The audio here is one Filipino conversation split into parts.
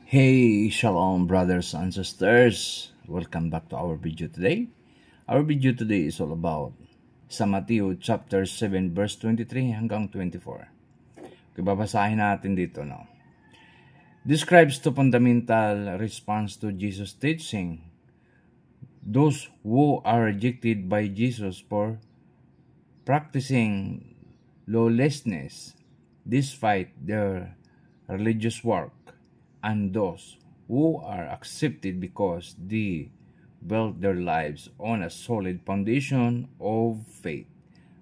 Hey, shalom brothers and sisters. Welcome back to our video today. Our video today is all about sa Matthew chapter 7 verse 23 hanggang 24. Okay, babasahin natin dito, no? Describes the fundamental response to Jesus' teaching. Those who are rejected by Jesus for practicing lawlessness despite their religious work, and those who are accepted because they build their lives on a solid foundation of faith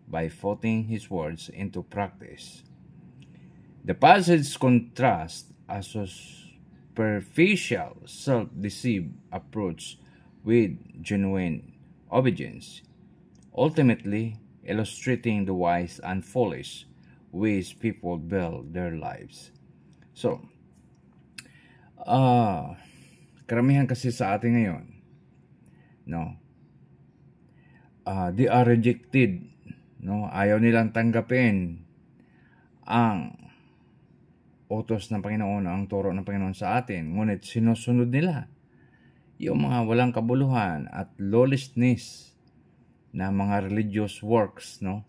by putting His words into practice. The passage contrasts a superficial, self-deceived approach with genuine obedience, ultimately illustrating the wise and foolish ways people build their lives. So, karamihan kasi sa atin ngayon, no, they are rejected, no, ayaw nilang tanggapin ang utos ng Panginoon, ang turo ng Panginoon sa atin, ngunit sinusunod nila yung mga walang kabuluhan at lawlessness na mga religious works, no.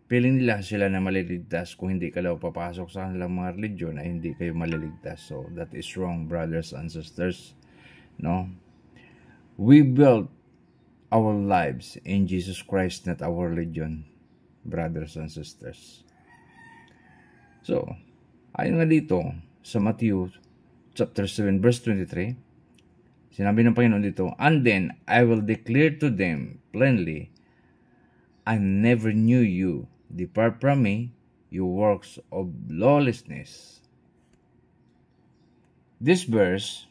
Piling nila sila na maliligtas. Kung hindi ka daw papasok sa kanilang mga religion ay hindi kayo maliligtas. So that is wrong, brothers and sisters, no. We build our lives in Jesus Christ, not our religion, brothers and sisters. So, ayon nga dito sa Matthew chapter 7 verse 23, sinabi ng Panginoon dito, "And then I will declare to them plainly, I never knew you. Depart from me, you works of lawlessness." This verse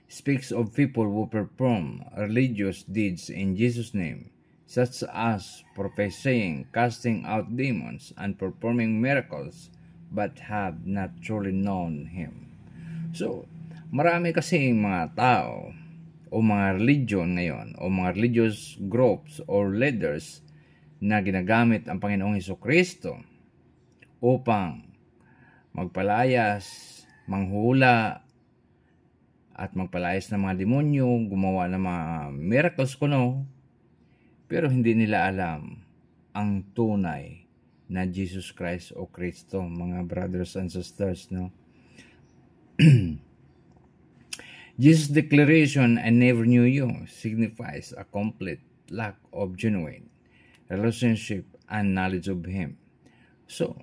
speaks of people who perform religious deeds in Jesus' name, such as prophesying, casting out demons, and performing miracles, but have not truly known Him. So, marami kasi mga tao o mga religion ngayon o mga religious groups or leaders na ginagamit ang Panginoong Hesukristo upang magpalayas, manghula, at magpalayas ng mga demonyo, gumawa ng mga miracles kuno, pero hindi nila alam ang tunay na Jesus Christ o Kristo, mga brothers and sisters, no? Jesus' declaration, "I never knew you," signifies a complete lack of genuine relationship and knowledge of Him. So,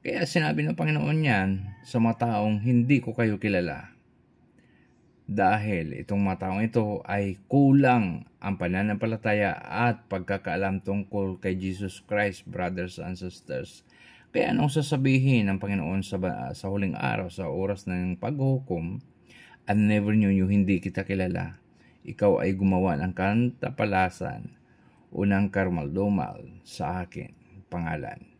kaya sinabi ng Panginoon yan sa mga taong hindi ko kayo kilala. Dahil itong mga taong ito ay kulang ang pananampalataya at pagkakaalam tungkol kay Jesus Christ, brothers and sisters. Kaya anong sasabihin ng Panginoon sa huling araw, sa oras ng paghukom, "I never knew you," hindi kita kilala. Ikaw ay gumawa ng kantapalasan o ng karmaldumal sa akin pangalan.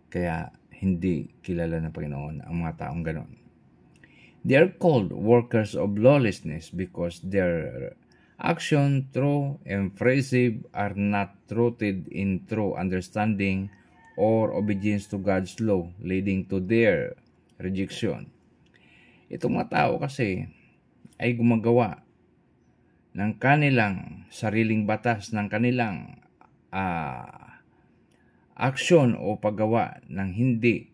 Kaya hindi kilala ng Panginoon ang mga taong ganon. They are called workers of lawlessness because their action, true and impressive, are not rooted in true understanding or obedience to God's law, leading to their rejection. Itong mga tao kasi ay gumagawa ng kanilang sariling batas, ng kanilang aksyon o paggawa ng hindi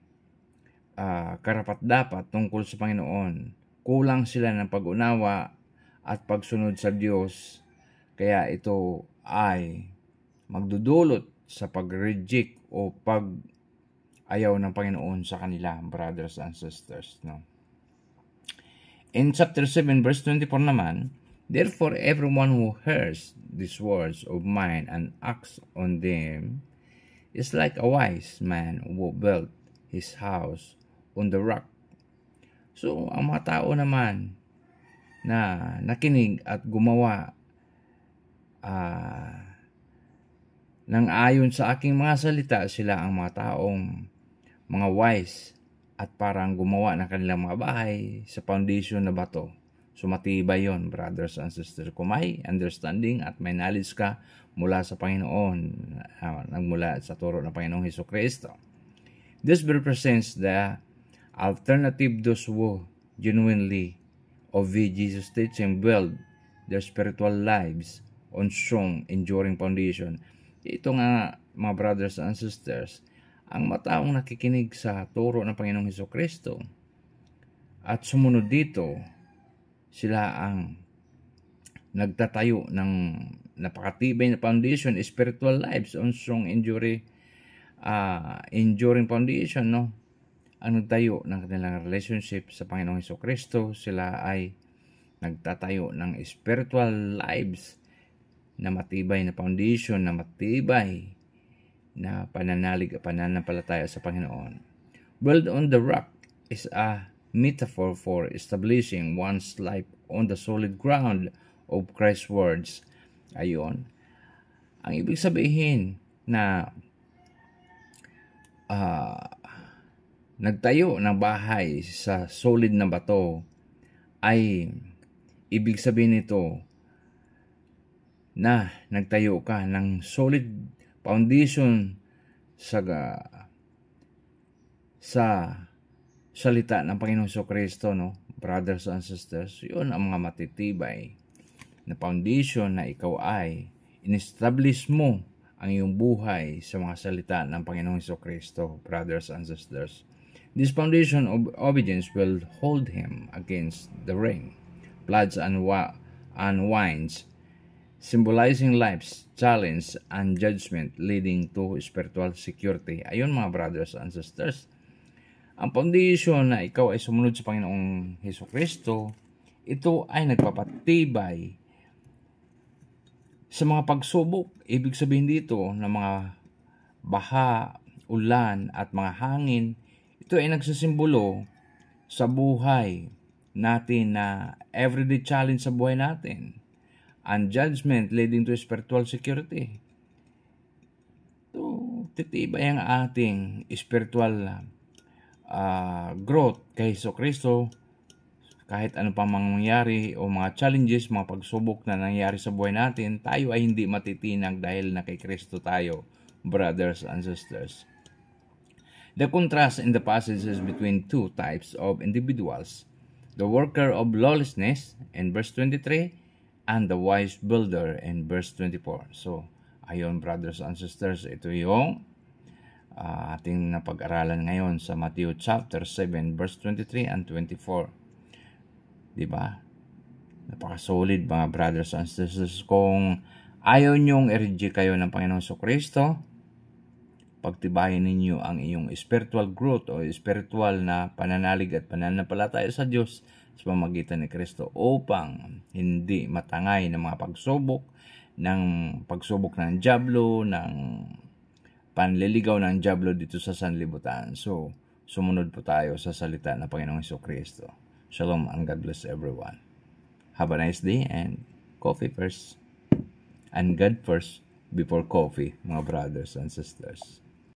karapat-dapat tungkol sa Panginoon. Kulang sila ng pag-unawa at pagsunod sa Diyos, kaya ito ay magdudulot sa pag-reject o pag-ayaw ng Panginoon sa kanila, brothers and sisters, no? In chapter 7 verse 24 naman, "Therefore everyone who hears these words of mine and acts on them is like a wise man who built his house on the rock." So, ang mga tao naman na nakinig at gumawa ng ayon sa aking mga salita, sila ang mga taong mga wise at parang gumawa ng kanilang mga bahay sa foundation na bato. So matibay yon, brothers and sisters. Kung may understanding at may knowledge ka mula sa Panginoon, nagmula sa turo ng Panginoong Hesukristo. This represents the Alternative, those who genuinely obey Jesus' teaching build their spiritual lives on strong, enduring foundation. Ito nga, mga brothers and sisters, ang mataong nakikinig sa turo ng Panginoong Hesukristo at sumunod dito, sila ang nagtatayo ng napakatibay na foundation, spiritual lives on strong, enduring foundation, no? Ang nagtayo ng kanilang relationship sa Panginoong Hesukristo, sila ay nagtatayo ng spiritual lives na matibay na foundation, na matibay na pananalig at pananampalataya sa Panginoon. Build on the rock is a metaphor for establishing one's life on the solid ground of Christ's words. Ayon. Ang ibig sabihin na nagtayo ng bahay sa solid na bato ay ibig sabihin nito na nagtayo ka ng solid foundation sa salita ng Panginoong Hesukristo, no? Brothers and sisters, yun ang mga matitibay na foundation na ikaw ay in-establish mo ang iyong buhay sa mga salita ng Panginoong Hesukristo, brothers and sisters. This foundation of obedience will hold him against the rain, floods, and winds, symbolizing life's challenge and judgment leading to spiritual security. Ayun mga brothers and sisters, ang foundation na ikaw ay sumunod sa Panginoong Hesukristo, ito ay nagpapatibay sa mga pagsubok. Ibig sabihin dito na mga baha, ulan at mga hangin, ito ay nagsisimbolo sa buhay natin na everyday challenge sa buhay natin. And judgment leading to spiritual security. So, titibay ang ating spiritual growth kay Hesukristo kahit ano pa mangyari o mga challenges, mga pagsubok na nangyari sa buhay natin, tayo ay hindi matitinag dahil na kay Kristo tayo, brothers and sisters. The contrast in the passage is between two types of individuals, the worker of lawlessness in verse 23 and the wise builder in verse 24. So, ayon brothers and sisters, ito yung ating napag-aralan ngayon sa Matthew chapter 7 verse 23 and 24. Diba? Napaka-solid mga brothers and sisters. Kung ayaw nyong i-reject kayo ng Panginoong Hesukristo, pagtibayin ninyo ang iyong spiritual growth o spiritual na pananalig at pananampalataya sa Diyos sa pamamagitan ni Kristo upang hindi matangay ng mga pagsubok ng dyablo, ng panliligaw ng dyablo dito sa sanlibutan. So, sumunod po tayo sa salita ng Panginoong Hesukristo. Shalom and God bless everyone. Have a nice day and coffee first. And God first before coffee, mga brothers and sisters.